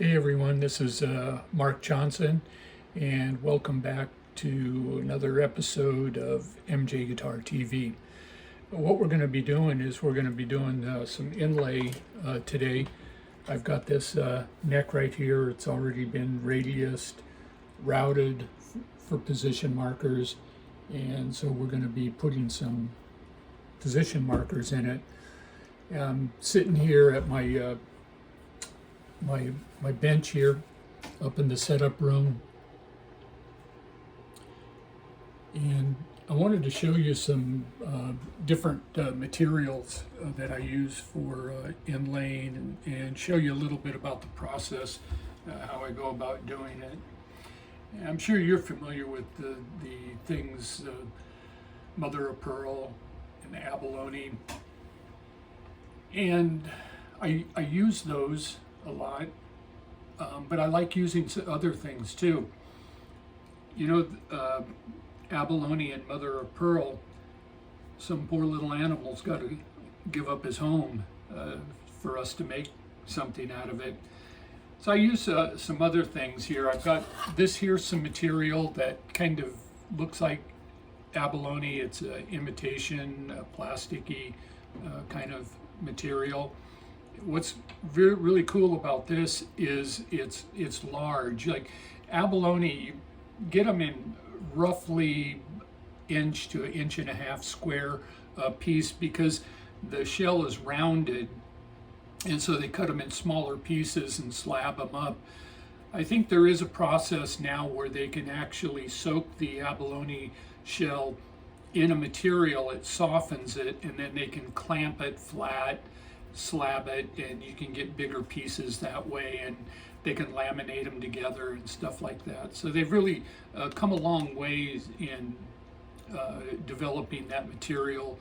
Hey everyone, this is Mark Johnson, and welcome back to another episode of MJ Guitar TV. What we're going to be doing is we're going to be doing some inlay today. I've got this neck right here. It's already been radiused, routed for position markers, and so we're going to be putting some position markers in it. I'm sitting here at my my bench here up in the setup room, and I wanted to show you some different materials that I use for inlaying, and show you a little bit about the process, how I go about doing it. And I'm sure you're familiar with the things, mother of pearl and abalone, and I use those a lot, but I like using other things too. Abalone and mother of pearl, some poor little animal's got to give up his home for us to make something out of it. So I use some other things here. I've got this here, some material that kind of looks like abalone. It's an imitation, plasticky kind of material. What's really cool about this is it's large. Like abalone, you get them in roughly inch to an inch and a half square piece, because the shell is rounded, and so they cut them in smaller pieces and slab them up. I think there is a process now where they can actually soak the abalone shell in a material, it softens it, and then they can clamp it flat, slab it, and you can get bigger pieces that way, and they can laminate them together and stuff like that. So they've really come a long way in developing that material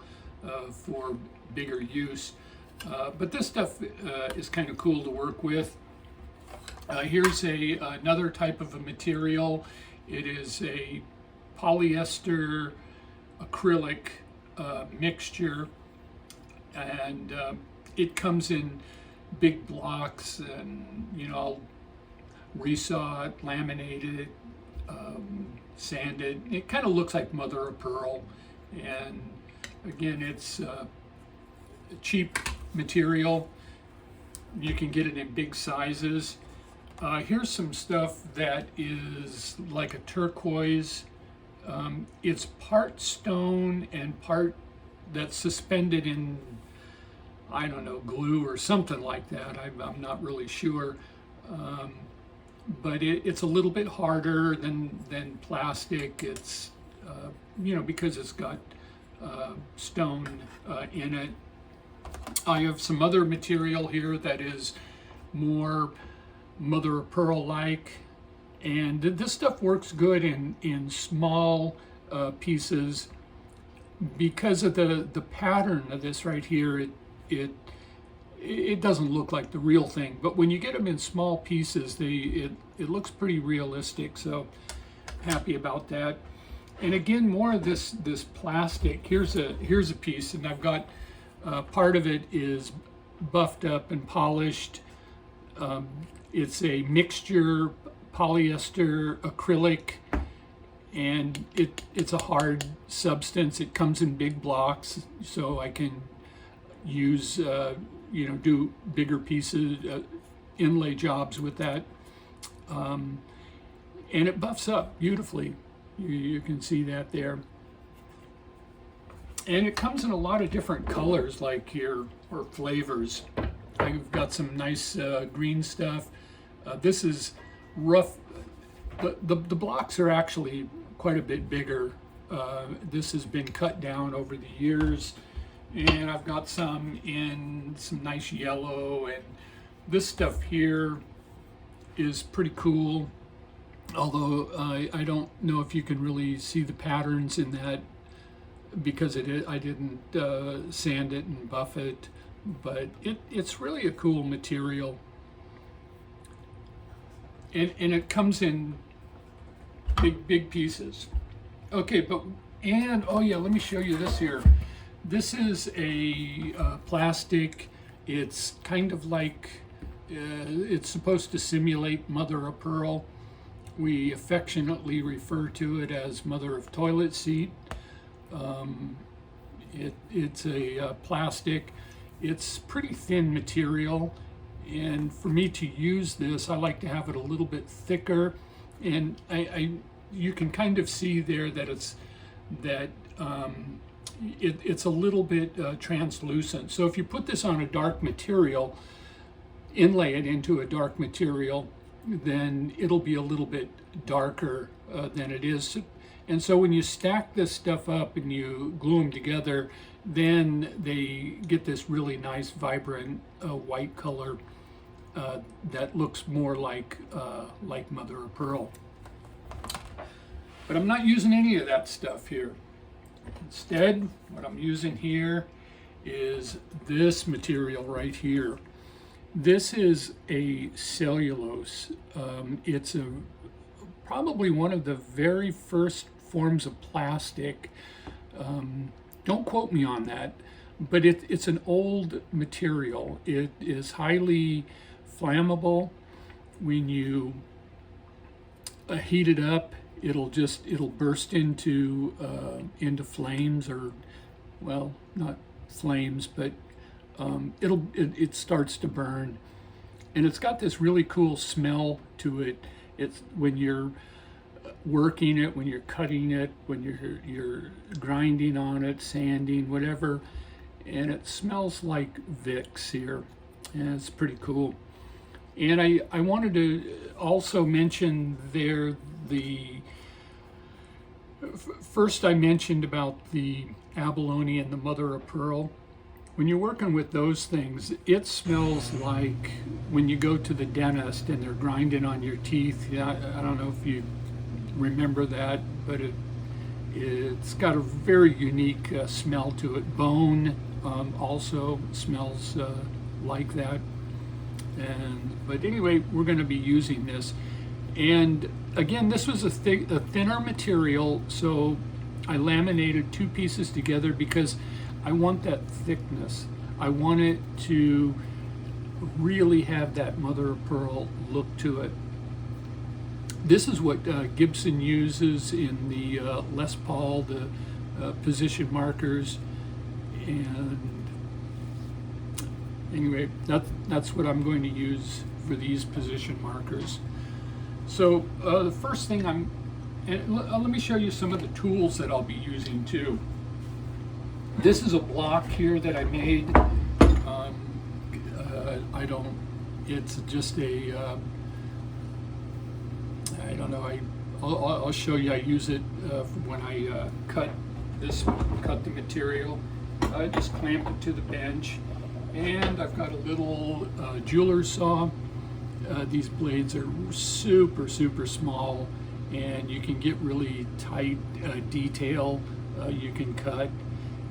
for bigger use. But this stuff is kind of cool to work with. Here's another type of a material. It is a polyester acrylic mixture, and it comes in big blocks, and I'll resaw it, laminate it, sand it. It kind of looks like mother of pearl, and again, it's a cheap material. You can get it in big sizes. Here's some stuff that is like a turquoise. It's part stone and part that's suspended in, I don't know, glue or something like that. I'm not really sure. But it's a little bit harder than plastic. It's, because it's got stone in it. I have some other material here that is more mother of pearl like, and this stuff works good in small pieces because of the pattern of this right here. It doesn't look like the real thing, but when you get them in small pieces, it looks pretty realistic. So happy about that. And again, more of this plastic. Here's a piece, and I've got part of it is buffed up and polished. It's a mixture polyester acrylic, and it's a hard substance. It comes in big blocks, so I can use do bigger pieces, inlay jobs with that, and it buffs up beautifully. You can see that there, and it comes in a lot of different colors, like here, or flavors. I've got some nice green stuff. This is rough. The blocks are actually quite a bit bigger. This has been cut down over the years, and I've got some in some nice yellow, and this stuff here is pretty cool, although I don't know if you can really see the patterns in that because I didn't sand it and buff it, but it's really a cool material, and it comes in big pieces. Okay, oh yeah, let me show you this here. This is a plastic. It's kind of like It's supposed to simulate mother of pearl. We affectionately refer to it as mother of toilet seat. It's a plastic. It's pretty thin material, and for me to use this, I like to have it a little bit thicker. And you can kind of see there that it's a little bit translucent. So if you put this on a dark material, inlay it into a dark material, then it'll be a little bit darker than it is. And so when you stack this stuff up and you glue them together, then they get this really nice, vibrant white color that looks more like mother of pearl. But I'm not using any of that stuff here. Instead, what I'm using here is this material right here. This is a cellulose. It's probably one of the very first forms of plastic. Don't quote me on that, but it's an old material. It is highly flammable. When you heat it up, it'll burst into flames, or, well, not flames, but it starts to burn, and it's got this really cool smell to it. It's when you're working it, when you're cutting it, when you're grinding on it, sanding, whatever, and it smells like Vicks here, and it's pretty cool. And I wanted to also mention there first I mentioned about the abalone and the mother of pearl. When you're working with those things, it smells like when you go to the dentist and they're grinding on your teeth. Yeah, I don't know if you remember that, but it's got a very unique smell to it. Bone also smells like that. But anyway, we're going to be using this. And again, this was a thinner material, so I laminated two pieces together because I want that thickness. I want it to really have that mother of pearl look to it. This is what Gibson uses in the Les Paul, the position markers. And anyway, that's what I'm going to use for these position markers. So the first thing let me show you some of the tools that I'll be using too. This is a block here that I made. It's just a, I don't know, I'll show you. I use it when I cut the material. I just clamp it to the bench, and I've got a little jeweler's saw. These blades are super small, and you can get really tight detail you can cut.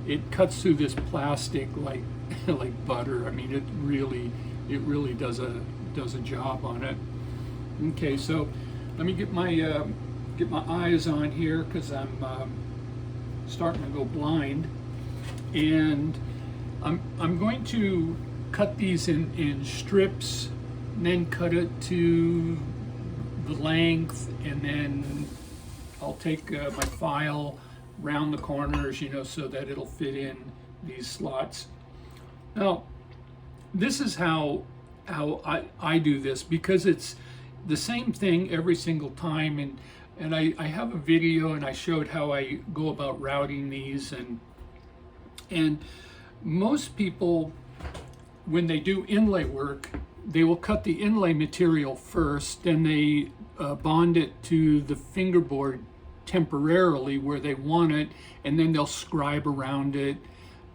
It cuts through this plastic like like butter. I mean, it really does a job on it. Okay, so let me get my eyes on here, because I'm starting to go blind, and I'm going to cut these in strips, and then cut it to the length, and then I'll take my file round the corners, so that it'll fit in these slots. Now, this is how I do this, because it's the same thing every single time, and I have a video, and I showed how I go about routing these, and most people, when they do inlay work, they will cut the inlay material first, then they bond it to the fingerboard temporarily where they want it, and then they'll scribe around it,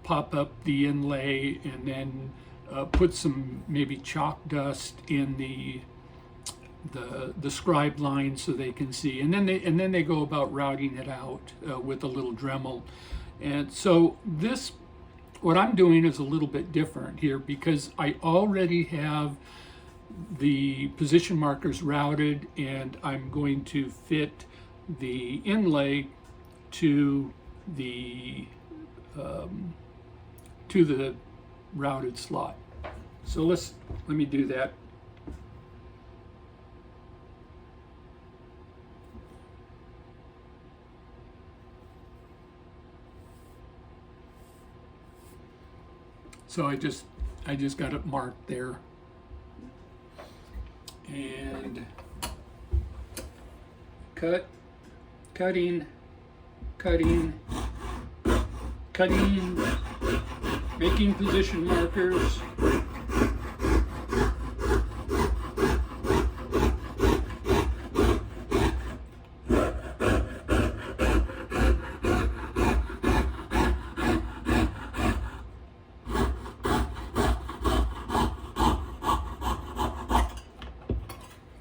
pop up the inlay, and then put some maybe chalk dust in the scribe line so they can see, and then they go about routing it out with a little Dremel. And so what I'm doing is a little bit different here, because I already have the position markers routed, and I'm going to fit the inlay to the routed slot. So let me do that So I just got it marked there. And cutting, making position markers.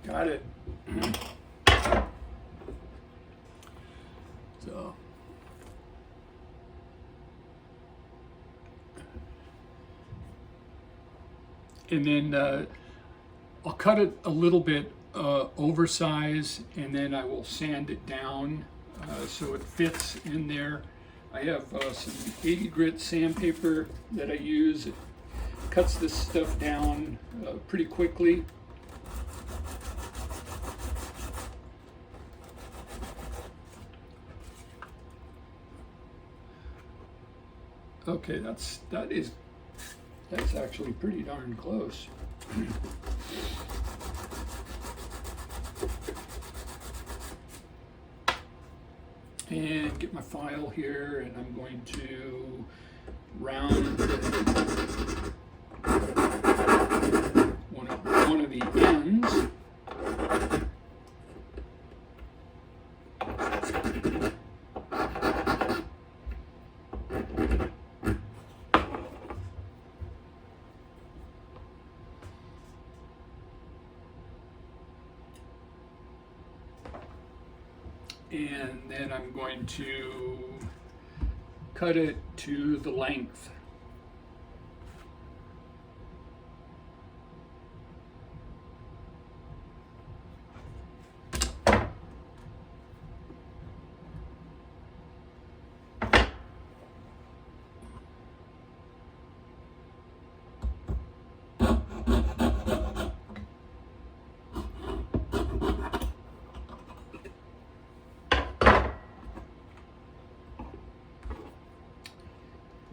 Got it. So, and then I'll cut it a little bit oversized, and then I will sand it down so it fits in there. I have some 80 grit sandpaper that I use. It cuts this stuff down pretty quickly. Okay, that's actually pretty darn close. And get my file here, and I'm going to round one of the ends. And then I'm going to cut it to the length.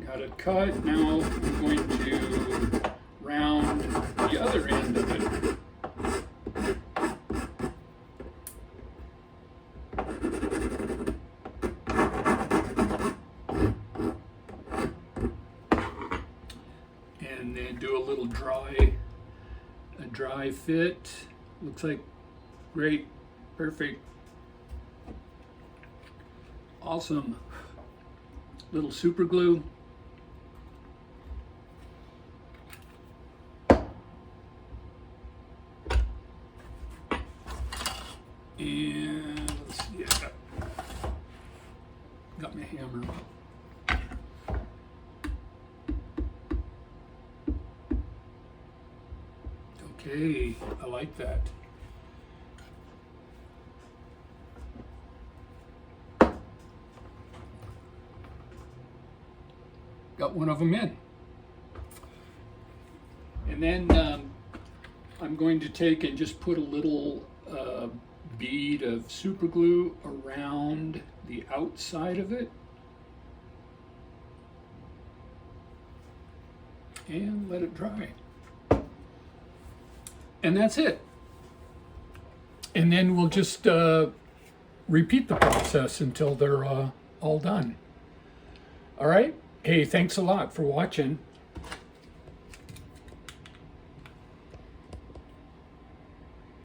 Got it cut. Now I'm going to round the other end of it. And then do a little dry fit. Looks like great, perfect, awesome. Little super glue. And let's see, I got my hammer. Okay, I like that. Got one of them in. And then I'm going to take and just put a little bead of super glue around the outside of it and let it dry. And that's it. And then we'll just repeat the process until they're all done. All right. Hey, thanks a lot for watching.